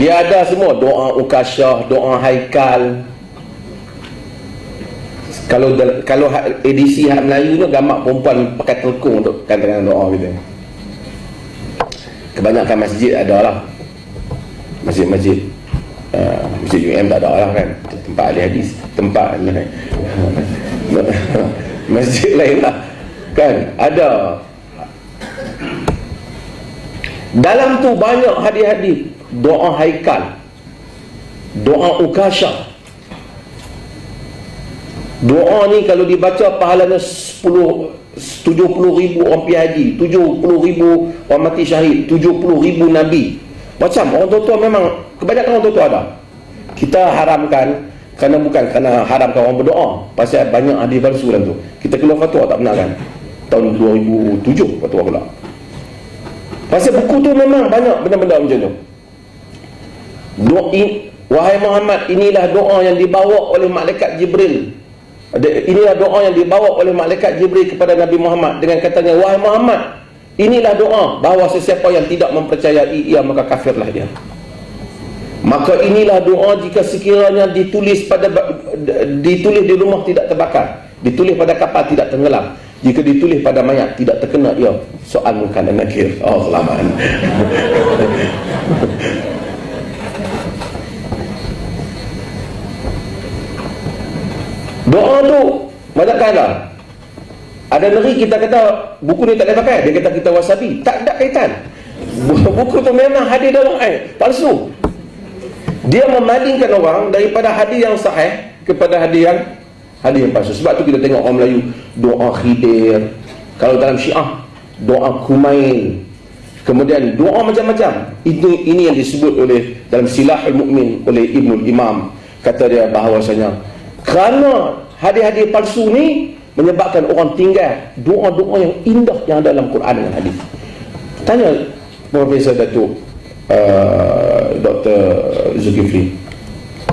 Dia ada semua, doa Ukasyah, doa Haikal. Kalau edisi hak Melayu tu gambar perempuan pakai telekung untuk katakan doa kita. Kebanyakan masjid ada lah. Masjid UM tak ada lah kan, tempat ahli hadis, tempat masjid lain lah kan, ada. Dalam tu banyak hadis-hadis doa Haikal, doa Ukasyah. Doa ni kalau dibaca pahalanya 70,000 orang pergi haji, 70,000 orang mati syahid, 70,000 Nabi. Macam orang tua-tua, memang kebanyakan orang tua-tua ada. Kita haramkan bukan kerana haramkan orang berdoa, pasal banyak hadis palsu dalam tu. Kita keluar fatwa tak benar kan, tahun 2007 fatwa pula. Pasal buku tu memang banyak benda-benda macam tu. Wahai Muhammad, inilah doa yang dibawa oleh malaikat Jibril. Inilah doa yang dibawa oleh malaikat Jibril kepada Nabi Muhammad dengan katanya, wahai Muhammad, inilah doa bahawa sesiapa yang tidak mempercayai ia, maka kafirlah dia. Maka inilah doa jika sekiranya ditulis di rumah tidak terbakar, ditulis pada kapal tidak tenggelam, jika ditulis pada mayat tidak terkena ia soal munkar dan nakir. Oh kelamaan. Doa tu banyak kaitan. Ada negeri kita kata buku ni tak boleh pakai, dia kata kita wasabi. Tak ada kaitan. Buku tu memang hadis dalam palsu. Dia memalingkan orang daripada hadis yang sahih kepada hadis yang palsu. Sebab tu kita tengok orang Melayu doa Khidir, kalau dalam Syiah doa Kumail, kemudian doa macam-macam. Ini yang disebut oleh dalam Silahul Mu'min oleh Ibnul Imam. Kata dia bahawasanya kerana hadis-hadis palsu ni menyebabkan orang tinggal doa-doa yang indah yang ada dalam Quran dan hadis. Tanya Profesor Datuk Dr. Zulkifli,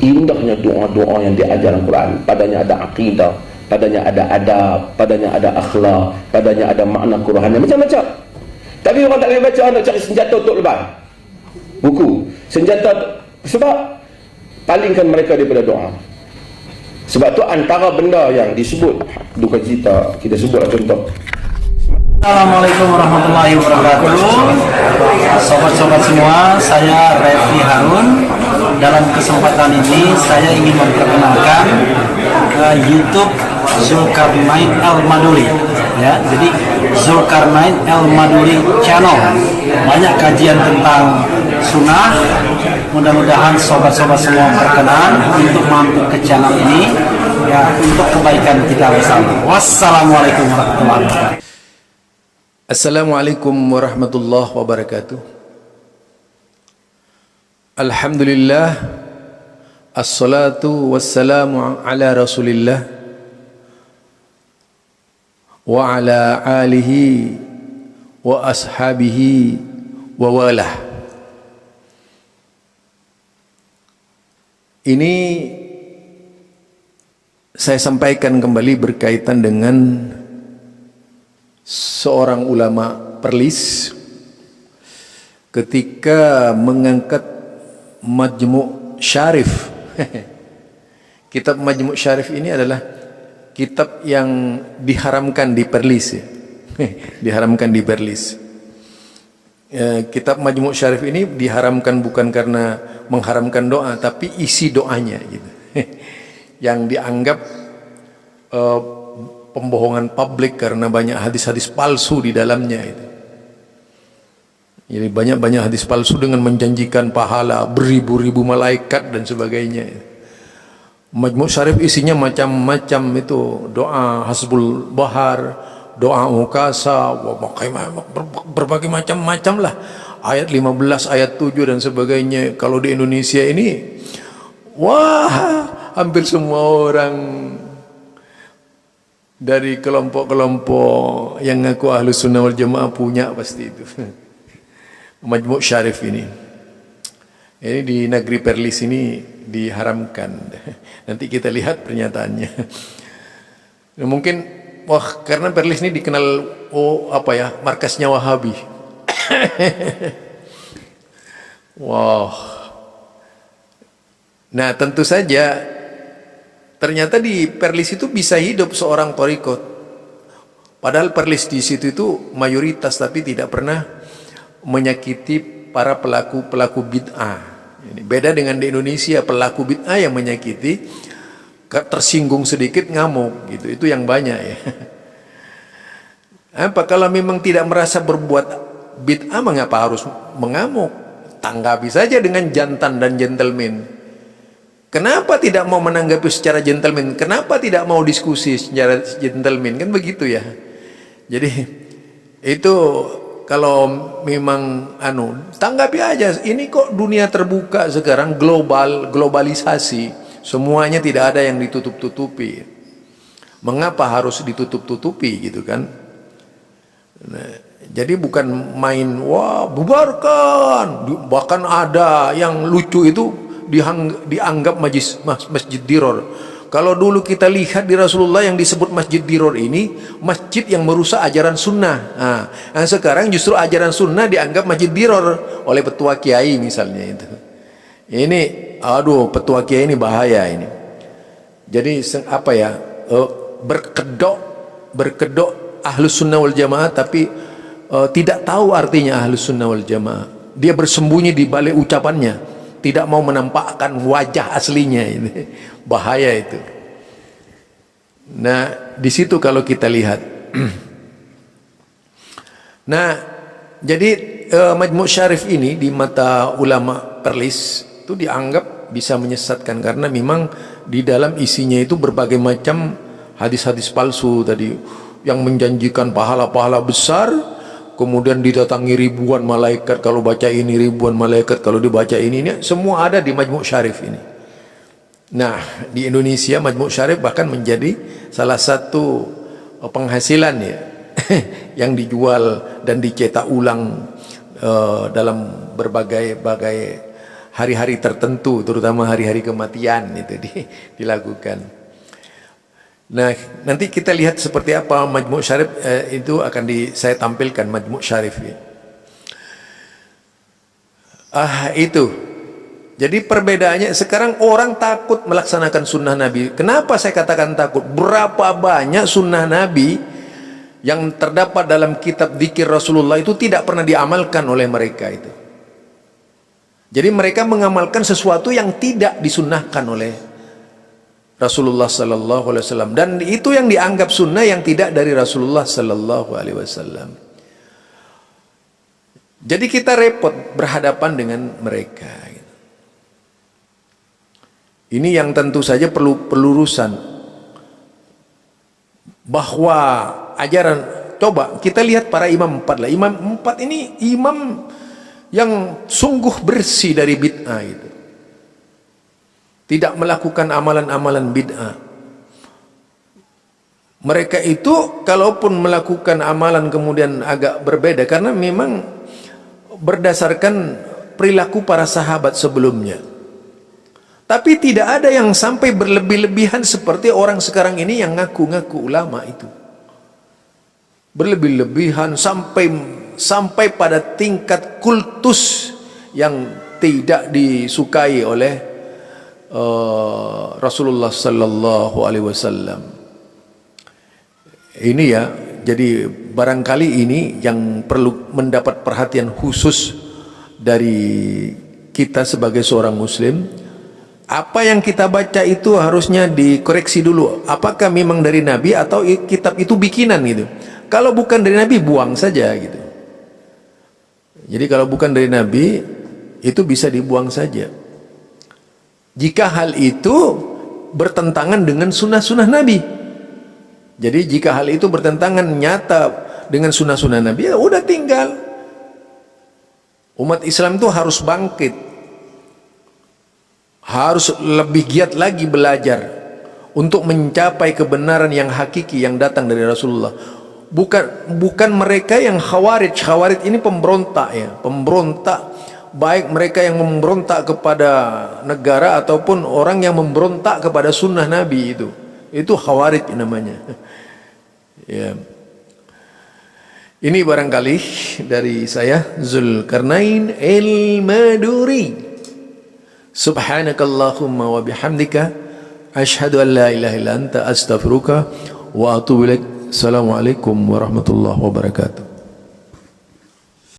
indahnya doa-doa yang diajar dalam Quran. Padanya ada akidah, padanya ada adab, padanya ada akhlak, padanya ada makna kerohanian, macam-macam. Tapi orang tak boleh baca, nak cari senjata untuk lebar buku senjata, sebab palingkan mereka daripada doa. Sebab tu antara benda yang disebut duka cita, kita sebutlah contoh. Assalamualaikum warahmatullahi wabarakatuh. Sobat-sobat semua, saya Refli Harun. Dalam kesempatan ini saya ingin memperkenalkan YouTube Zulkarnain Al-Maduri. Ya, jadi Zulkarnain Al-Maduri channel. Banyak kajian tentang sunnah. Mudah-mudahan sobat-sobat semua berkenan untuk mampir ke channel ini, ya, untuk kebaikan kita bersama. Wassalamualaikum warahmatullahi wabarakatuh. Assalamualaikum warahmatullahi wabarakatuh. Alhamdulillah, assalatu wassalamu ala rasulillah wa ala alihi wa ashabihi wa walah. Ini saya sampaikan kembali berkaitan dengan seorang ulama Perlis ketika mengangkat Majmu' Syarif. Kitab Majmu' Syarif ini adalah kitab yang diharamkan di Perlis, ya. Diharamkan di Perlis. Kitab Majmu' Syarif ini diharamkan bukan karena mengharamkan doa, tapi isi doanya gitu. Yang dianggap pembohongan publik karena banyak hadis-hadis palsu di dalamnya itu. Jadi banyak hadis palsu dengan menjanjikan pahala beribu-ribu malaikat dan sebagainya. Majmu' Syarif isinya macam-macam itu, doa Hasbul Bahar, doa Ukasa, berbagai macam-macam lah. Ayat 15, ayat 7 dan sebagainya. Kalau di Indonesia ini, wah, hampir semua orang dari kelompok-kelompok yang ngaku Ahlus Sunnah wal Jamaah punya pasti itu. Majmu' Syarif ini. Ini di negeri Perlis ini diharamkan. Nanti kita lihat pernyataannya. Mungkin wah, karena Perlis ini dikenal markasnya Wahabi. Wah, Nah, tentu saja ternyata di Perlis itu bisa hidup seorang thariqat. Padahal Perlis di situ itu mayoritas, tapi tidak pernah menyakiti para pelaku bid'ah. Ini beda dengan di Indonesia, pelaku bid'ah yang menyakiti, tersinggung sedikit ngamuk gitu. Itu yang banyak ya. Apa kalau memang tidak merasa berbuat bid'ah, mengapa harus mengamuk? Tanggapi saja dengan jantan dan gentleman. Kenapa tidak mau menanggapi secara gentleman? Kenapa tidak mau diskusi secara gentleman? Kan begitu ya. Jadi itu kalau memang tanggapi aja. Ini kok dunia terbuka sekarang, globalisasi. Semuanya tidak ada yang ditutup-tutupi. Mengapa harus ditutup-tutupi gitu kan? Nah, jadi bukan main wah bubarkan. Bahkan ada yang lucu itu dianggap masjid diror. Kalau dulu kita lihat di Rasulullah yang disebut masjid diror ini masjid yang merusak ajaran sunnah. Nah, sekarang justru ajaran sunnah dianggap masjid diror oleh petua kiai misalnya itu. Ini aduh, petua kiai ini bahaya ini. Jadi apa ya, berkedok ahlus sunnah wal jamaah tapi tidak tahu artinya ahlus sunnah wal jamaah. Dia bersembunyi di balik ucapannya, tidak mau menampakkan wajah aslinya. Ini bahaya itu. Nah, di situ kalau kita lihat. Nah, jadi Majmu' Syarif ini di mata ulama Perlis itu dianggap bisa menyesatkan karena memang di dalam isinya itu berbagai macam hadis-hadis palsu tadi yang menjanjikan pahala-pahala besar. Kemudian didatangi ribuan malaikat kalau baca ini, ribuan malaikat kalau dibaca ini semua ada di Majmu' Syarif ini. Nah, di Indonesia Majmu' Syarif bahkan menjadi salah satu penghasilan ya yang dijual dan dicetak ulang dalam berbagai hari-hari tertentu, terutama hari-hari kematian itu dilakukan. Nah, nanti kita lihat seperti apa Majmu' Syarif itu akan saya tampilkan Majmu' Syarif ya. Itu. Jadi perbedaannya sekarang orang takut melaksanakan sunnah Nabi. Kenapa saya katakan takut? Berapa banyak sunnah Nabi yang terdapat dalam kitab dzikir Rasulullah itu tidak pernah diamalkan oleh mereka itu. Jadi mereka mengamalkan sesuatu yang tidak disunnahkan oleh Rasulullah sallallahu alaihi wasallam, dan itu yang dianggap sunnah yang tidak dari Rasulullah sallallahu alaihi wasallam. Jadi kita repot berhadapan dengan mereka. Ini yang tentu saja perlu pelurusan bahwa ajaran, coba kita lihat para imam empat lah. Imam empat ini imam yang sungguh bersih dari bid'ah itu. Tidak melakukan amalan-amalan bid'ah. Mereka itu kalaupun melakukan amalan kemudian agak berbeda karena memang berdasarkan perilaku para sahabat sebelumnya. Tapi tidak ada yang sampai berlebih-lebihan seperti orang sekarang ini yang ngaku-ngaku ulama itu. Berlebih-lebihan sampai pada tingkat kultus yang tidak disukai oleh Rasulullah sallallahu alaihi wasallam. Ini ya, jadi barangkali ini yang perlu mendapat perhatian khusus dari kita sebagai seorang muslim. Apa yang kita baca itu harusnya dikoreksi dulu. Apakah memang dari Nabi atau kitab itu bikinan gitu. Kalau bukan dari Nabi, buang saja gitu. Jadi kalau bukan dari Nabi, itu bisa dibuang saja. Jika hal itu bertentangan dengan sunnah-sunnah Nabi. Jadi jika hal itu bertentangan nyata dengan sunnah-sunnah Nabi, ya udah tinggal. Umat Islam itu harus bangkit. Harus lebih giat lagi belajar untuk mencapai kebenaran yang hakiki yang datang dari Rasulullah. Bukan mereka yang khawarij. Khawarij ini pemberontak ya, pemberontak. Baik mereka yang memberontak kepada negara ataupun orang yang memberontak kepada sunnah Nabi itu khawarij namanya. Ya. Ini barangkali dari saya, Zulkarnain al-Maduri. Subhanakallahumma wa bihamdika asyhadu an la ilaha illa anta astaghfiruka wa atubu ilaik. Assalamualaikum warahmatullahi wabarakatuh.